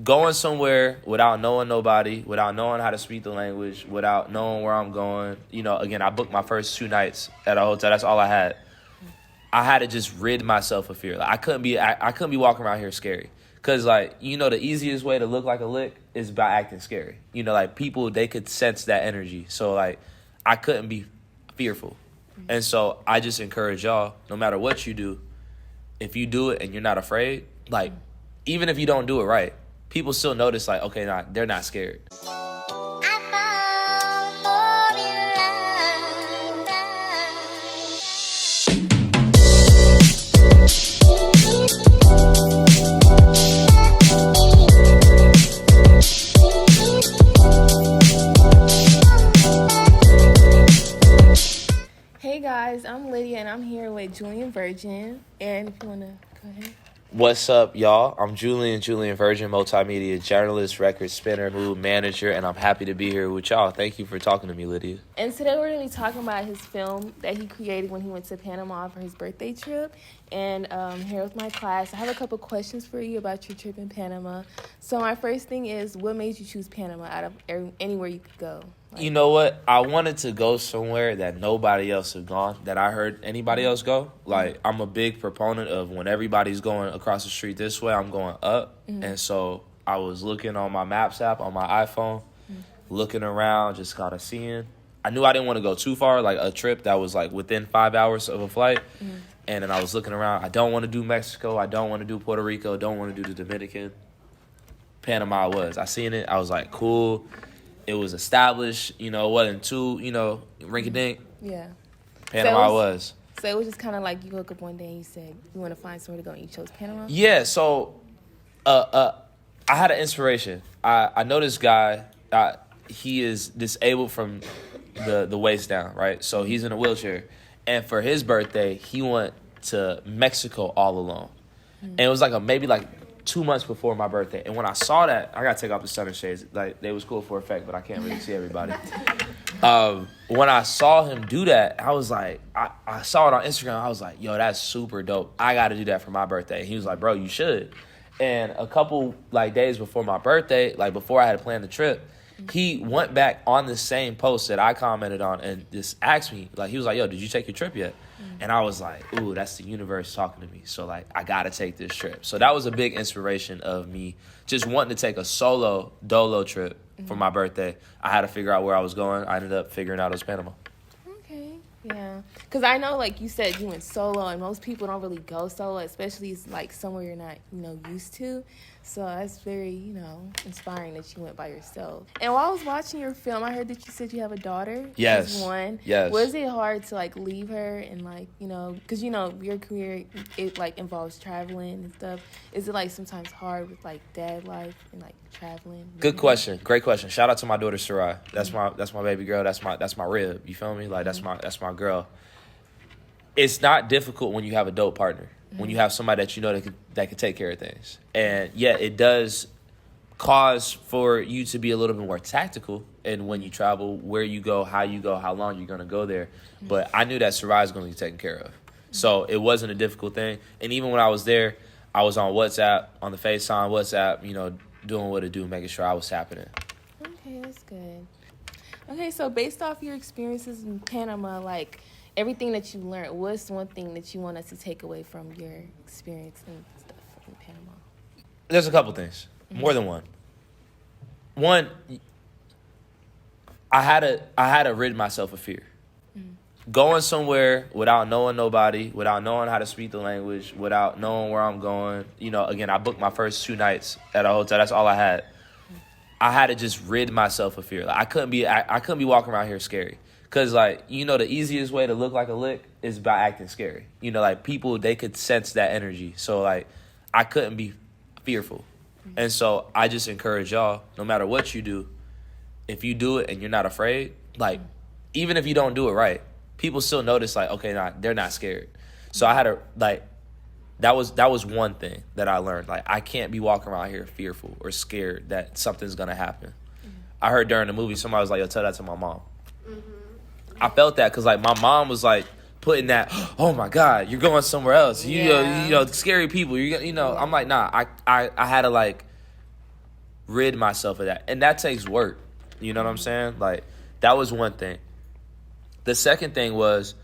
going somewhere without knowing nobody, without knowing how to speak the language, without knowing where I'm going. Again, I booked my first 2 nights at a hotel. That's all I had. I had to just rid myself of fear. Like I couldn't be walking around here scary. Cause the easiest way to look like a lick is by acting scary. People, they could sense that energy. So I couldn't be fearful. And so I just encourage y'all, no matter what you do, if you do it and you're not afraid, even if you don't do it right, people still notice okay, nah, they're not scared. Hey guys, I'm Lydia and I'm here with Julien Virgin. And if you want to go ahead. What's up, y'all? I'm Julien Virgin, multimedia journalist, record spinner, mood manager, and I'm happy to be here with y'all. Thank you for talking to me, Lydia. And today we're going to be talking about his film that he created when he went to Panama for his birthday trip. And here with my class, I have a couple questions for you about your trip in Panama. So my first thing is, what made you choose Panama out of anywhere you could go? You know what? I wanted to go somewhere that nobody else had gone, that I heard anybody else go. I'm a big proponent of when everybody's going across the street this way, I'm going up. Mm-hmm. And so I was looking on my Maps app on my iPhone, looking around, just kind of seeing. I knew I didn't want to go too far, a trip that was within 5 hours of a flight. Mm-hmm. And then I was looking around. I don't want to do Mexico. I don't want to do Puerto Rico. Don't want to do the Dominican. Panama was. I seen it. I was like, cool. It was established, it wasn't too, rinky-dink. Yeah. Panama was. So it was just kind of like you woke up one day and you said, you want to find somewhere to go, and you chose Panama? Yeah, so I had an inspiration. I know this guy, he is disabled from the waist down, right? So he's in a wheelchair. And for his birthday, he went to Mexico all alone. And it was maybe 2 months before my birthday. And when I saw that, I got to take off the sun shades. They was cool for effect, but I can't really see everybody. When I saw him do that, I was like, I saw it on Instagram. I was like, yo, that's super dope. I got to do that for my birthday. And he was like, bro, you should. And a couple days before my birthday, before I had planned the trip, he went back on the same post that I commented on and just asked me, he was like, yo, did you take your trip yet? And I was like, ooh, that's the universe talking to me. So, I got to take this trip. So that was a big inspiration of me just wanting to take a dolo trip for my birthday. I had to figure out where I was going. I ended up figuring out it was Panama. Okay, yeah. Because I know, you said, you went solo, and most people don't really go solo, especially it's somewhere you're not, used to. So that's very, inspiring that you went by yourself. And while I was watching your film, I heard that you said you have a daughter. Yes. She's 1. Yes. Was it hard to, leave her and, because, your career, it, involves traveling and stuff. Is it, sometimes hard with, dad life and, traveling? Good question. Great question. Shout out to my daughter, Sarai. That's my baby girl. That's my rib. You feel me? That's my girl. It's not difficult when you have a dope partner. When you have somebody that that can take care of things. And yeah, it does cause for you to be a little bit more tactical in when you travel, where you go, how long you're going to go there. But I knew that Sarai is going to be taken care of. So it wasn't a difficult thing. And even when I was there, I was on WhatsApp, on the FaceTime, WhatsApp, doing what it do, making sure I was tapping in. Okay, that's good. Okay, so based off your experiences in Panama, everything that you learned, what's one thing that you want us to take away from your experience and stuff in Panama? There's a couple things. More than one. One, I had to rid myself of fear. Going somewhere without knowing nobody, without knowing how to speak the language, without knowing where I'm going. Again, I booked my first 2 nights at a hotel. That's all I had. I had to just rid myself of fear. I couldn't be walking around here scary. Because, the easiest way to look like a lick is by acting scary. People, they could sense that energy. So, I couldn't be fearful. And so I just encourage y'all, no matter what you do, if you do it and you're not afraid, even if you don't do it right, people still notice, okay, nah, they're not scared. So I had to, that was one thing that I learned. I can't be walking around here fearful or scared that something's going to happen. I heard during the movie, somebody was like, yo, tell that to my mom. I felt that because, my mom was, putting that, oh, my God, you're going somewhere else. You know, scary people. I'm like, nah, I had to, rid myself of that. And that takes work. You know what I'm saying? Like, that was one thing. The second thing was,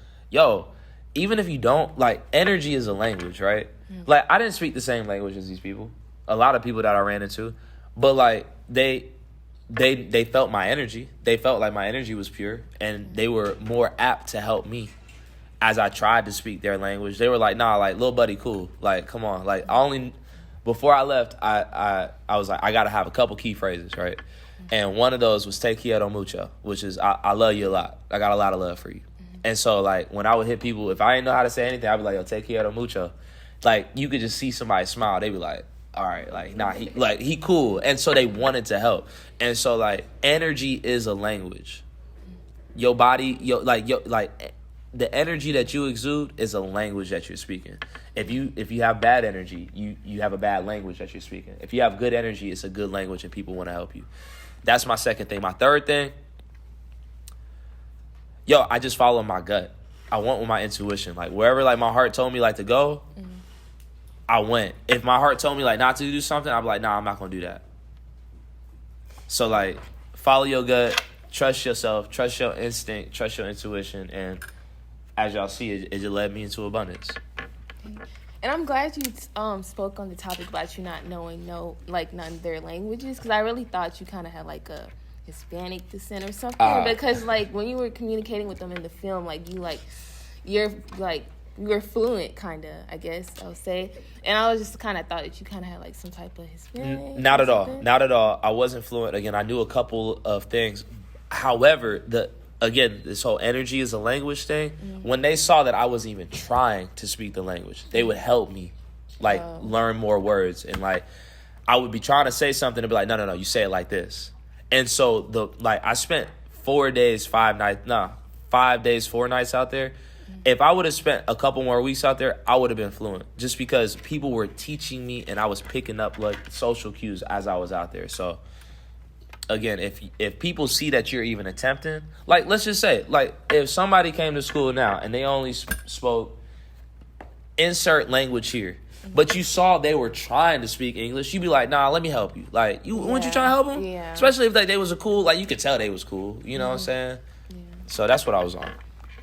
even if you don't, like, energy is a language, right? Like, I didn't speak the same language as these people. A lot of people that I ran into. But, like, they felt my energy. They felt like my energy was pure. And they were more apt to help me as I tried to speak their language. They were like, nah, like, little buddy, cool. Like, come on. Like, before I left, I was like, I got to have a couple key phrases, right? And one of those was te quiero mucho, which is I love you a lot. I got a lot of love for you. And so, like, when I would hit people, if I didn't know how to say anything, I'd be like, yo, te quiero mucho. Like, you could just see somebody smile. They'd be like, all right, like, nah, he cool. And so they wanted to help. And so, like, energy is a language. Your body, the energy that you exude is a language that you're speaking. If you have bad energy, you have a bad language that you're speaking. If you have good energy, it's a good language and people want to help you. That's my second thing. My third thing, I just follow my gut. I went with my intuition. Like, wherever, like, my heart told me, like, to go, I went. If my heart told me, like, not to do something, I'd be like, nah, I'm not going to do that. So, like, follow your gut, trust yourself, trust your instinct, trust your intuition, and as y'all see, it just led me into abundance. And I'm glad you spoke on the topic about you not knowing none of their languages, because I really thought you kind of had like a Hispanic descent or something. Because like when you were communicating with them in the film, you're fluent, kind of, I guess I would say. And I was just kind of thought that you kind of had like some type of Hispanic. Not at all. Not at all. I wasn't fluent. Again, I knew a couple of things. However, this whole energy is a language thing. When they saw that I wasn't even trying to speak the language, they would help me, learn more words. And, like, I would be trying to say something and be like, no, you say it like this. And so, I spent 5 days, 4 nights out there. If I would have spent a couple more weeks out there, I would have been fluent. Just because people were teaching me and I was picking up, like, social cues as I was out there. So, again, if people see that you're even attempting, like, let's just say, like, if somebody came to school now and they only spoke insert language here, but you saw they were trying to speak English, you'd be like, nah, let me help you. Like, wouldn't you try to help them? Yeah. Especially if they was cool, like, you could tell they was cool. You know what I'm saying? Yeah. So that's what I was on.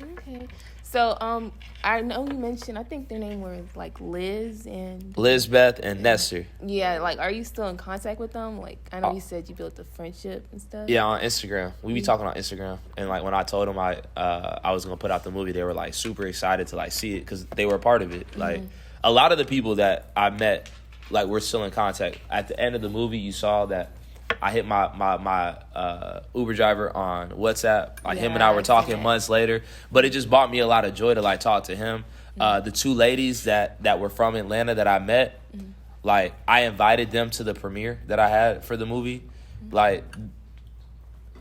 Okay. So, I know you mentioned, I think their name was, like, Lizbeth and Nestor. Yeah, like, are you still in contact with them? Like, I know you said you built a friendship and stuff. Yeah, on Instagram. We be talking on Instagram. And, like, when I told them I was going to put out the movie, they were, like, super excited to, like, see it because they were a part of it. Like, a lot of the people that I met, like, we're still in contact. At the end of the movie, you saw that I hit my Uber driver on WhatsApp. Like, him and I were talking months later. But it just brought me a lot of joy to, like, talk to him. The two ladies that were from Atlanta that I met, like, I invited them to the premiere that I had for the movie. Like,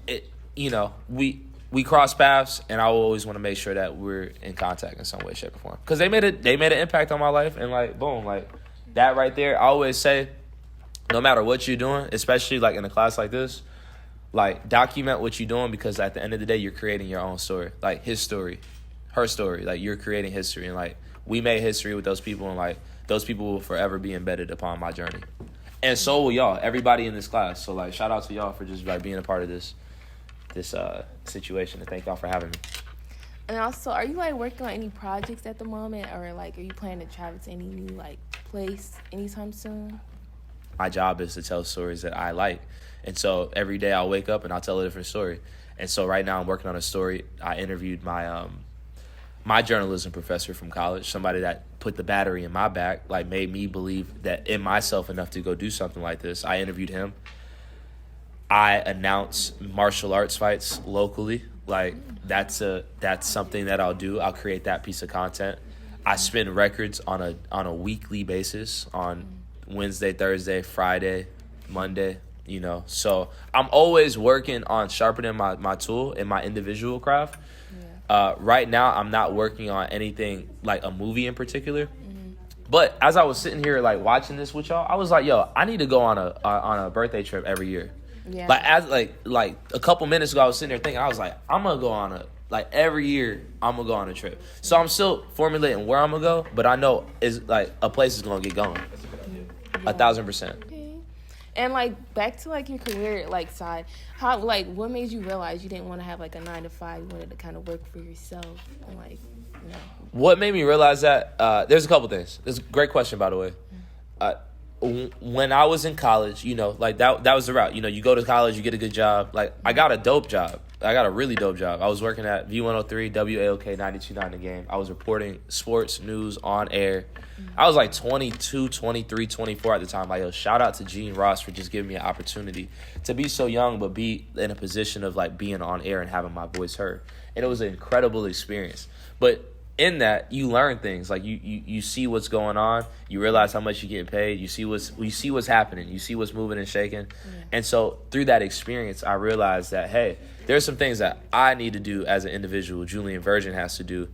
it, we cross paths, and I always want to make sure that we're in contact in some way, shape, or form. Because they made an impact on my life, and, like, boom, like, that right there, I always say, no matter what you're doing, especially, like, in a class like this, like, document what you're doing, because at the end of the day, you're creating your own story. Like, his story, her story. Like, you're creating history. And, like, we made history with those people, and, like, those people will forever be embedded upon my journey. And so will y'all, everybody in this class. So, like, shout out to y'all for just, like, being a part of this situation. And thank y'all for having me. And also, are you, like, working on any projects at the moment? Or, like, are you planning to travel to any new, like, place anytime soon? My job is to tell stories that I like. And so every day I'll wake up and I'll tell a different story. And so right now I'm working on a story. I interviewed my journalism professor from college, somebody that put the battery in my back, like, made me believe that in myself enough to go do something like this. I interviewed him. I announce martial arts fights locally. Like, that's something that I'll do. I'll create that piece of content. I spin records on a weekly basis on Wednesday, Thursday, Friday, Monday, So I'm always working on sharpening my tool in my individual craft. Yeah. Right now, I'm not working on anything like a movie in particular. But as I was sitting here, like, watching this with y'all, I was like, yo, I need to go on a birthday trip every year. Yeah. Like a couple minutes ago, I was sitting there thinking, I was like, I'm going to go every year, I'm going to go on a trip. So I'm still formulating where I'm going to go, but I know is like a place is going to get going. 1,000%. Okay. And like back to like your career like side, how like what made you realize you didn't want to have like a 9 to 5? You wanted to kind of work for yourself and like you know. What made me realize that? There's a couple things. It's a great question, by the way. When I was in college, you know, like that was the route. You know, you go to college, you get a good job. Like I got a dope job. I got a really dope job. I was working at V103, WAOK 92.9 The Game. I was reporting sports news on air. I was like 22, 23, 24 at the time. Like, yo, shout out to Gene Ross for just giving me an opportunity to be so young, but be in a position of like being on air and having my voice heard. And it was an incredible experience. But in that, you learn things. Like you see what's going on. You realize how much you're getting paid. You see what's happening. You see what's moving and shaking. And so through that experience, I realized that, hey, there's some things that I need to do as an individual, Julien Virgin has to do,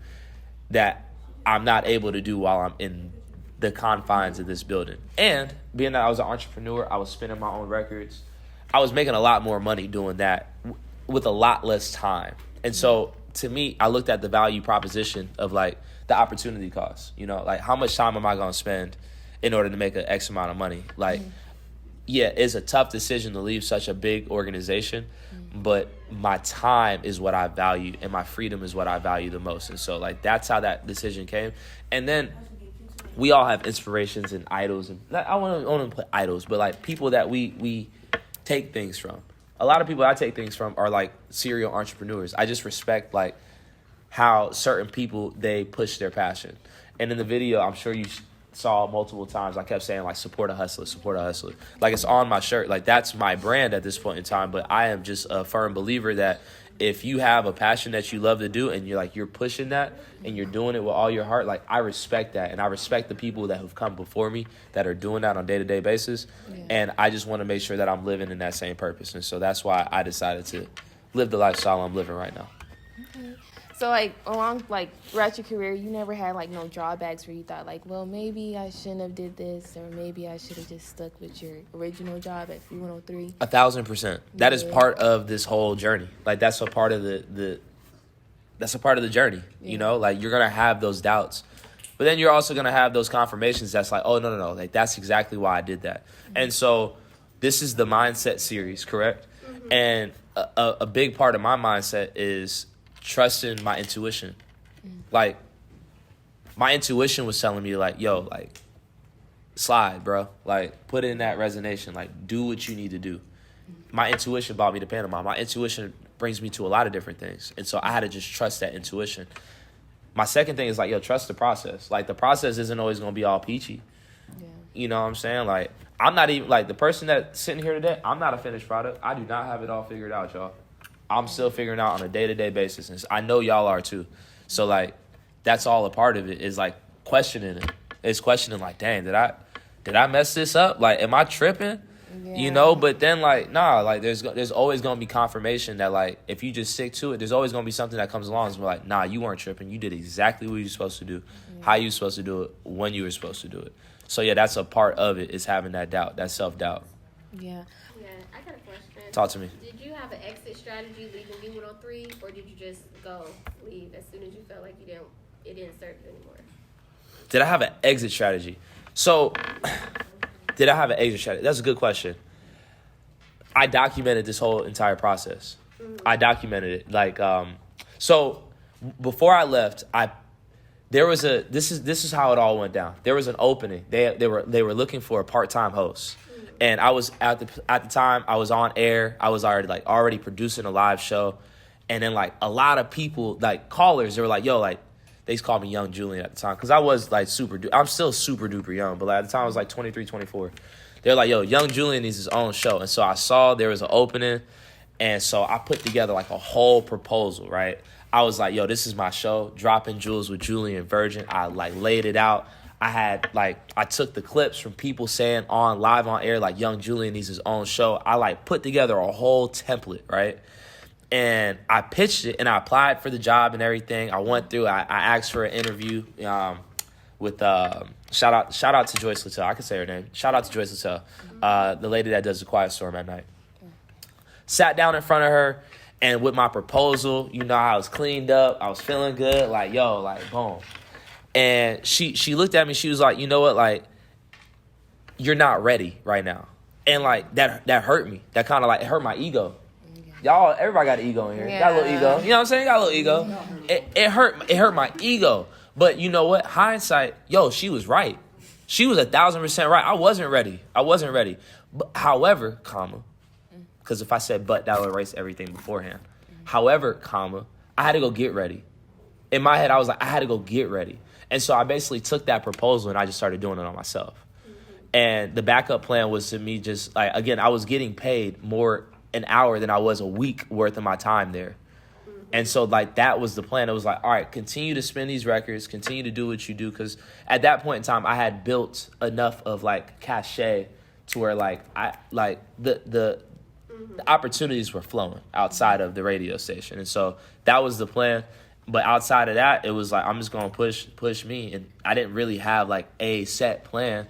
that I'm not able to do while I'm in the confines of this building. And being that I was an entrepreneur, I was spinning my own records. I was making a lot more money doing that with a lot less time. And so to me, I looked at the value proposition of like the opportunity cost, you know, like how much time am I going to spend in order to make an X amount of money? Like, yeah, it's a tough decision to leave such a big organization, but my time is what I value and my freedom is what I value the most. And so like, that's how that decision came. And then we all have inspirations and idols, and I want to put idols, but like people that we take things from. A lot of people I take things from are like serial entrepreneurs. I just respect like how certain people, they push their passion. And in the video, I'm sure you saw multiple times, I kept saying like, support a hustler, support a hustler. Like it's on my shirt. Like that's my brand at this point in time. But I am just a firm believer that if you have a passion that you love to do and you're pushing that and you're doing it with all your heart, like I respect that. And I respect the people that have come before me that are doing that on a day-to-day basis. Yeah. And I just want to make sure that I'm living in that same purpose. And so that's why I decided to live the lifestyle I'm living right now. Okay. So like along like throughout your career, you never had like no drawbacks where you thought like, well, maybe I shouldn't have did this, or maybe I should have just stuck with your original job at 3103. 1,000%. That is part of this whole journey. Like that's a part of that's a part of the journey. You know, like you're gonna have those doubts, but then you're also gonna have those confirmations. That's like, oh no, like that's exactly why I did that. And so this is the mindset series, correct? And a big part of my mindset is trusting my intuition. Like my intuition was telling me like, yo, like slide, bro. Like put in that resignation. Like do what you need to do. My intuition brought me to Panama. My intuition brings me to a lot of different things. And so I had to just trust that intuition. My second thing is like, yo, trust the process. Like the process isn't always going to be all peachy. Yeah. You know what I'm saying? Like I'm not even like the person that's sitting here today. I'm not a finished product. I do not have it all figured out, y'all. I'm still figuring out on a day-to-day basis. And I know y'all are too. So, like, that's all a part of it is, like, questioning it. It's questioning, like, dang, did I mess this up? Like, am I tripping? Yeah. You know? But then, like, nah, like, there's always going to be confirmation that, like, if you just stick to it, there's always going to be something that comes along and be like, nah, you weren't tripping. You did exactly what you were supposed to do, how you were supposed to do it, when you were supposed to do it. So, yeah, that's a part of it is having that doubt, that self-doubt. Yeah. Yeah, I got a question. Talk to me. Did you have an exit strategy leaving V103, or did you just leave as soon as you felt like it didn't serve you anymore? Did I have an exit strategy? So, did I have an exit strategy? That's a good question. I documented this whole entire process. I documented it. Like, so before I left, this is how it all went down. There was an opening. They were looking for a part-time host. And I was at the time I was on air. I was already producing a live show. And then like a lot of people, like callers, they were like, yo, like they called me Young Julien at the time. Cause I was like I'm still super duper young, but like, at the time I was like 23, 24. They're like, yo, Young Julien needs his own show. And so I saw there was an opening. And so I put together like a whole proposal, right? I was like, yo, this is my show, Dropping Jewels with Julien Virgin. I like laid it out. I took the clips from people saying live on air, like Young Julien needs his own show. I like put together a whole template, right? And I pitched it and I applied for the job and everything. I went through, I asked for an interview with, shout out to Joyce Littell. I can say her name. Shout out to Joyce Littell, the lady that does the Quiet Storm at night. Sat down in front of her and with my proposal, you know, I was cleaned up. I was feeling good. Like, yo, like, boom. And she looked at me. She was like, you know what? Like, you're not ready right now. And like that hurt me. That kind of like hurt my ego. Y'all, everybody got an ego in here. Yeah. Got a little ego. You know what I'm saying? Got a little ego. It hurt my ego. But you know what? Hindsight, she was right. She was 1,000% right. I wasn't ready. But, however, because if I said but, that would erase everything beforehand. However, I had to go get ready. In my head, I was like, I had to go get ready. And so I basically took that proposal and I just started doing it on myself. And the backup plan was to me just, like, again, I was getting paid more an hour than I was a week worth of my time there. And so, like, that was the plan. It was like, all right, continue to spin these records, continue to do what you do. Because at that point in time, I had built enough of, like, cachet to where, like, the opportunities were flowing outside of the radio station. And so that was the plan. But outside of that, it was like, I'm just going to push me. And I didn't really have, like, a set plan.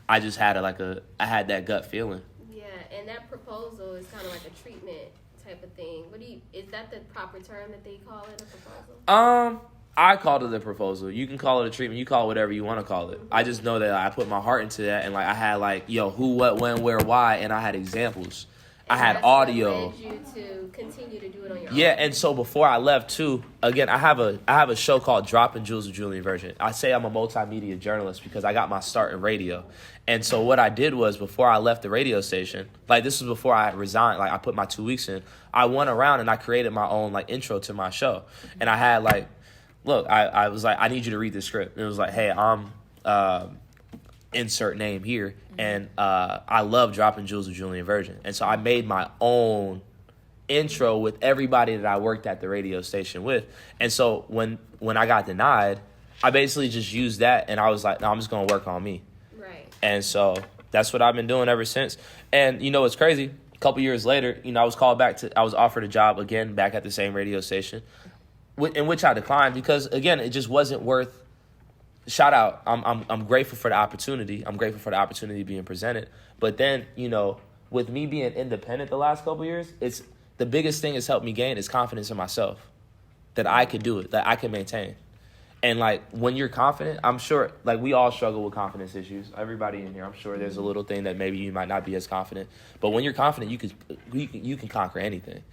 I just had I had that gut feeling. Yeah, and that proposal is kind of like a treatment type of thing. Is that the proper term that they call it, a proposal? I called it a proposal. You can call it a treatment. You call it whatever you want to call it. I just know that I put my heart into that, and like I had like, who, what, when, where, why, and I had examples. I had audio. What led you to continue to do it on your own. Yeah, and so before I left too, again, I have a show called Dropping Jewels with Julien Version. I say I'm a multimedia journalist because I got my start in radio. And so what I did was, before I left the radio station, like this was before I resigned, like I put my 2 weeks in, I went around and I created my own like intro to my show. And I had like, look, I was like, I need you to read the script. And it was like, hey, I'm insert name here. And I love Dropping Jewels with Julien Version. And so I made my own intro with everybody that I worked at the radio station with. And so when I got denied, I basically just used that, and I was like, no, I'm just going to work on me. Right. And so that's what I've been doing ever since. And, it's crazy. A couple years later, I was called back I was offered a job again back at the same radio station, in which I declined because, again, it just wasn't worth. Shout out. I'm grateful for the opportunity. I'm grateful for the opportunity being presented. But then, with me being independent the last couple years, it's the biggest thing it's helped me gain is confidence in myself, that I could do it, that I can maintain. And like when you're confident, I'm sure like we all struggle with confidence issues. Everybody in here, I'm sure there's a little thing that maybe you might not be as confident. But when you're confident, you can conquer anything.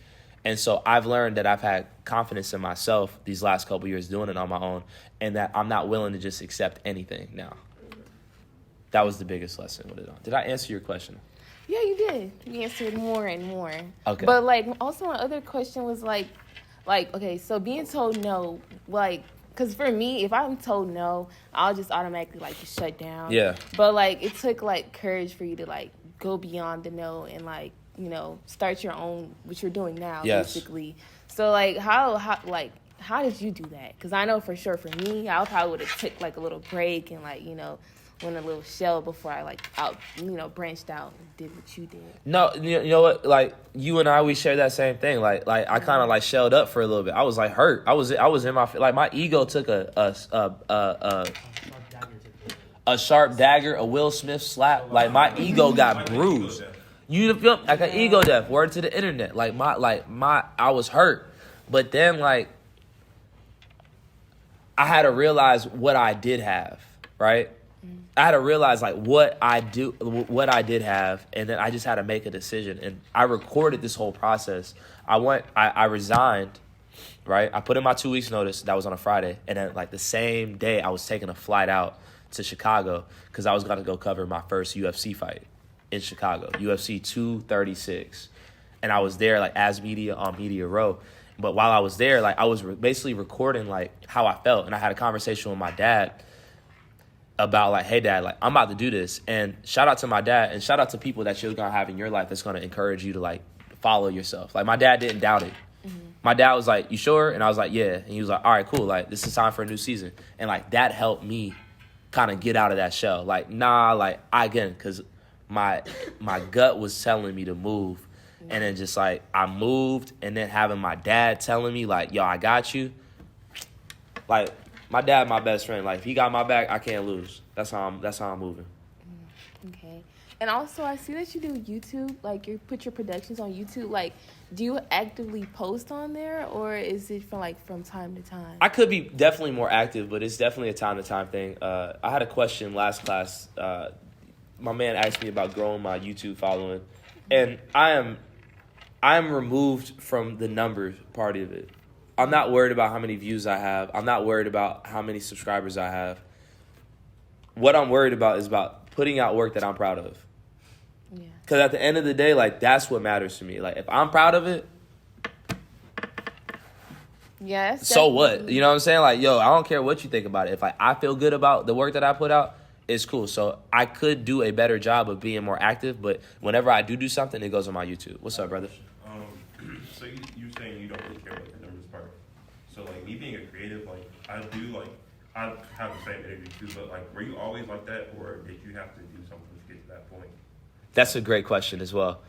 And so I've learned that I've had confidence in myself these last couple years doing it on my own, and that I'm not willing to just accept anything now. That was the biggest lesson with it on. Did I answer your question? Yeah, you did. You answered more and more. Okay. But like also my other question was like okay, so being told no, like, because for me, if I'm told no, I'll just automatically like just shut down. Yeah. But like it took like courage for you to like go beyond the no and like start your own, what you're doing now, basically. So like how did you do that? Because I know for sure for me, I probably would have took like a little break and like went a little shell before I like branched out and did what you did. No, you know what? Like you and I, we share that same thing. Like I kind of like shelled up for a little bit. I was like hurt. I was in my ego took a sharp dagger, a Will Smith slap. Like my ego got bruised. You feel like an ego death. Word to the internet. I was hurt, but then like I had to realize what I did have, right? I had to realize like what I did have, and then I just had to make a decision. And I recorded this whole process. I resigned, right? I put in my 2 weeks notice. That was on a Friday, and then like the same day I was taking a flight out to Chicago because I was gonna go cover my first UFC fight in Chicago, UFC 236, and I was there like as media on Media Row. But while I was there, like I was basically recording like how I felt, and I had a conversation with my dad about like, hey dad, like I'm about to do this. And shout out to my dad, and shout out to people that you're gonna have in your life that's gonna encourage you to like follow yourself. Like my dad didn't doubt it. Mm-hmm. My dad was like, you sure? And I was like, yeah. And he was like, all right, cool. Like this is time for a new season. And like that helped me kind of get out of that shell. Like, nah, like because my gut was telling me to move. Mm-hmm. And then just like I moved, and then having my dad telling me like, yo, I got you. Like my dad, my best friend. Like if he got my back, I can't lose. That's how I'm moving. Okay. And also, I see that you do YouTube. Like you put your productions on YouTube. Like, do you actively post on there, or is it from time to time? I could be definitely more active, but it's definitely a time to time thing. I had a question last class. my man asked me about growing my YouTube following, and I am removed from the numbers part of it. I'm not worried about how many views I have. I'm not worried about how many subscribers I have. What I'm worried about is about putting out work that I'm proud of. Yeah. Because at the end of the day, like, that's what matters to me. Like, if I'm proud of it, Yeah. so what? You know what I'm saying? Like, yo, I don't care what you think about it. If I feel good about the work that I put out, it's cool. So I could do a better job of being more active, but whenever I do something, it goes on my YouTube. What's up, brother? So you're saying you don't really care about the numbers part. So like me being a creative, like I do like I have the same energy too, but like were you always like that, or did you have to do something to get to that point? That's a great question as well.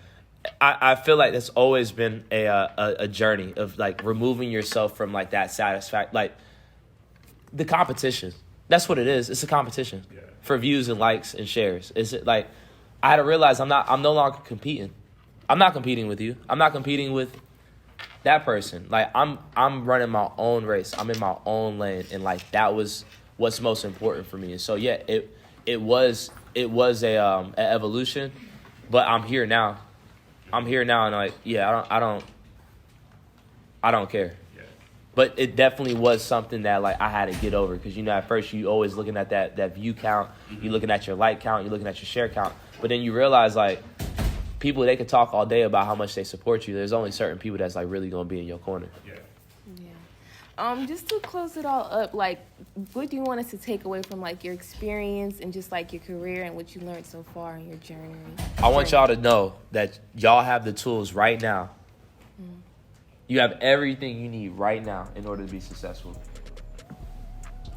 I feel like that's always been a journey of like removing yourself from like that satisfaction, like the competition. That's what it is. It's a competition for views and likes and shares. Is it like I had to realize I'm no longer competing. I'm not competing with you. I'm not competing with that person. Like I'm running my own race. I'm in my own lane, and like that was what's most important for me. And so yeah, it was an evolution, but I'm here now. I'm here now, and like yeah, I don't care. Yeah. But it definitely was something that like I had to get over, because you know at first you always looking at that view count, you looking at your like count, you looking at your share count, but then you realize like people, they could talk all day about how much they support you. There's only certain people that's like really gonna be in your corner. Yeah. Yeah. Just to close it all up, like, what do you want us to take away from like your experience and just like your career and what you learned so far in your journey? I want y'all to know that y'all have the tools right now. You have everything you need right now in order to be successful.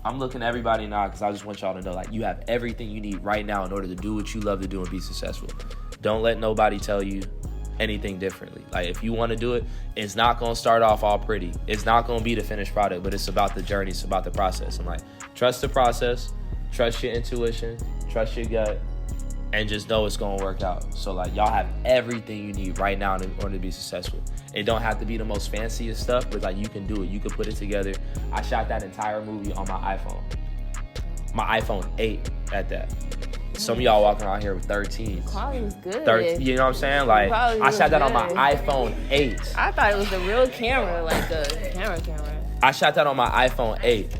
I'm looking at everybody now because I just want y'all to know, like, you have everything you need right now in order to do what you love to do and be successful. Don't let nobody tell you anything differently. Like, if you want to do it, it's not going to start off all pretty. It's not going to be the finished product, but it's about the journey. It's about the process. And, like, trust the process, trust your intuition, trust your gut, and just know it's going to work out. So, like, y'all have everything you need right now in order to be successful. It don't have to be the most fanciest stuff, but, like, you can do it. You can put it together. I shot that entire movie on my iPhone. My iPhone 8 at that. Some of y'all walking around here with 13s. Quality was good. 13, you know what I'm saying? Like, I shot that on my iPhone 8. I thought it was a real camera, like a camera. I shot that on my iPhone 8.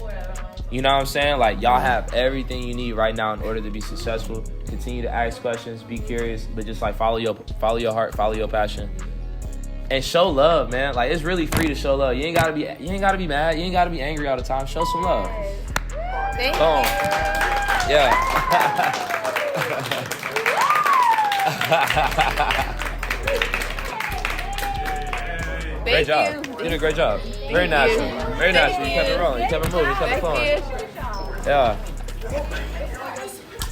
You know what I'm saying? Like, y'all have everything you need right now in order to be successful. Continue to ask questions, be curious, but just like follow your heart, follow your passion, and show love, man. Like, it's really free to show love. You ain't gotta be mad. You ain't gotta be angry all the time. Show some love. Thank Boom. you. Yeah. Great job. You did a great job. Very natural. Very natural. You kept it rolling. You kept it moving. You kept it flowing. Yeah.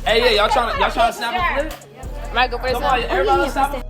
Hey, yeah, y'all trying to snap a flip? Michael, Come on, everybody stop.